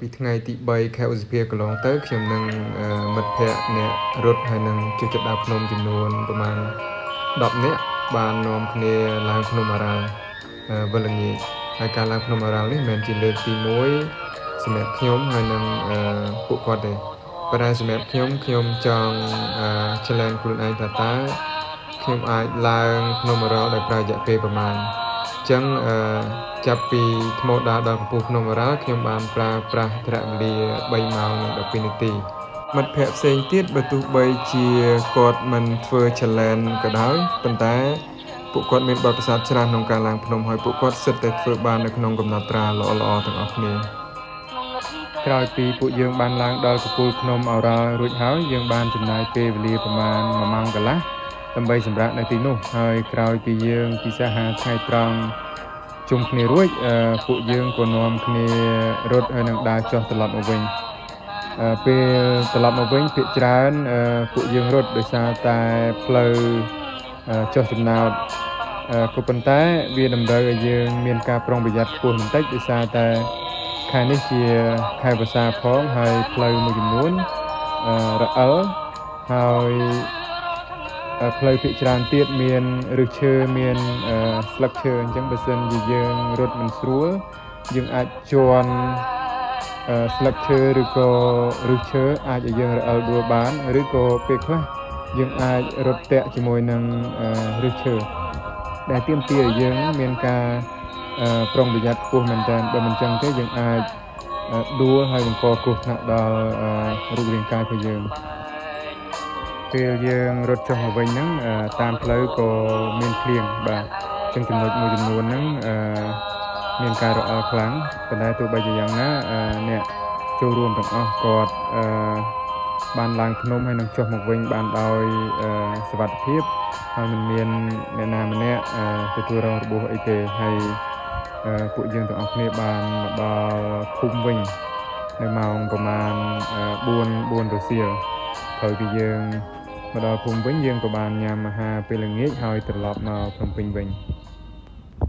ពីថ្ងៃទី3ខែឧសភាកន្លងទៅខ្ញុំនឹងមិត្តភ័ក្តិអ្នករត់ហើយនឹងជិះចិត្តដើរភ្នំចំនួនប្រហែល10នាក់បាននាំគ្នាឡើងភ្នំអរ៉ាល់វិលល្ងាចហើយការឡើងភ្នំអរ៉ាល់នេះមិនមែនជាលើកទី1សម្រាប់ខ្ញុំហើយនឹងពួកគាត់ទេប៉ុន្តែសម្រាប់ខ្ញុំចង់ challenge ខ្លួនឯងថាតើខ្ញុំអាចឡើងភ្នំអរ៉ាល់ដោយប្រើរយៈពេលប្រមាណអញ្ចឹងចាប់ពីថ្មដាដល់កំពូលភ្នំអរ៉ាល់ខ្ញុំបានប្រើប្រាស់ថវិកាវេលា3ម៉ោងនិង12នាទីមិត្តភ័ក្តិផ្សេងទៀតបើទោះបីជាគាត់មិនធ្វើ challenge ក៏ដោយប៉ុន្តែពួកគាត់មានបទពិសោធន៍ច្រើនក្នុងការឡើងភ្នំហើយពួកគាត់សិតតែធ្វើបាននៅក្នុងកំណត់ត្រាល្អៗទាំងអស់គ្នាក្រោយពីពួកយើងបានឡើងដល់កំពូលភ្នំអរ៉ាល់រួចហើយយើងបានចំណាយពេលវេលាប្រមាណ1ម៉ោងកន្លះដើម្បីសម្រាកនៅទីនោះហើយក្រោយពីយើងពិសាហាថ្ងៃត្រង់ជុំគ្នារួចពួកយើងក៏នាំគ្នារត់ហើយនឹងដើរចុះត្រឡប់មកវិញពេលត្រឡប់មកវិញភាគច្រើនពួកយើងរត់ដោយសារតែផ្លូវចុះចំណោតក៏ប៉ុន្តែវាតម្រូវឲ្យយើងមានការប្រុងប្រយ័ត្នខ្ពស់បន្តិចដោយសារតែខែនេះជាខែវស្សាផងហើយផ្លូវមួយចំនួនរអិលហើយផ្លូវភាគច្រើនទៀតមានឫសឈើមានស្លឹកឈើអញ្ចឹងបើសិនជាយើងរត់មិនស្រួលយើងអាចជន់ស្លឹកឈើឬក៏ឫសឈើអាចឲ្យយើងរអិលដួលបានឬក៏ពេលខ្លះយើងអាចរត់តាក់ជាមួយនឹងឫសឈើដែលទាមទារឲ្យយើងមានការប្រុងប្រយ័ត្នខ្ពស់មែនទែនបើមិនចឹងទេយើងអាចដួលហើយបង្កគ្រោះថ្នាក់ដល់រូបរាងកាយរបស់យើងពេលយើងរត់ចុះមកវិញហ្នឹងតាមផ្លូវក៏មានភ្លៀងបាទចឹងចំណុចមួយចំនួនហ្នឹងមានការរអិលខ្លាំងប៉ុន្តែទោះបីជាយ៉ាងណាអ្នកចូលរួមទាំងអស់គាត់បានឡើងភ្នំហើយនឹងចុះមកវិញបានដោយសុវត្ថិភាពហើយមិនមានអ្នកណាម្នាក់ទទួលរងរបួសអីទេហើយពួកយើងទាំងអស់គ្នាបានមកដល់ភូមិវិញនៅម៉ោងប្រមាណ4 រសៀលក្រោយពីយើងមកដល់ភូមិវិញយើងក៏បានញ៉ាំអាហារពេលល្ងាចហើយត្រឡប់មកភ្នំពេញវិញ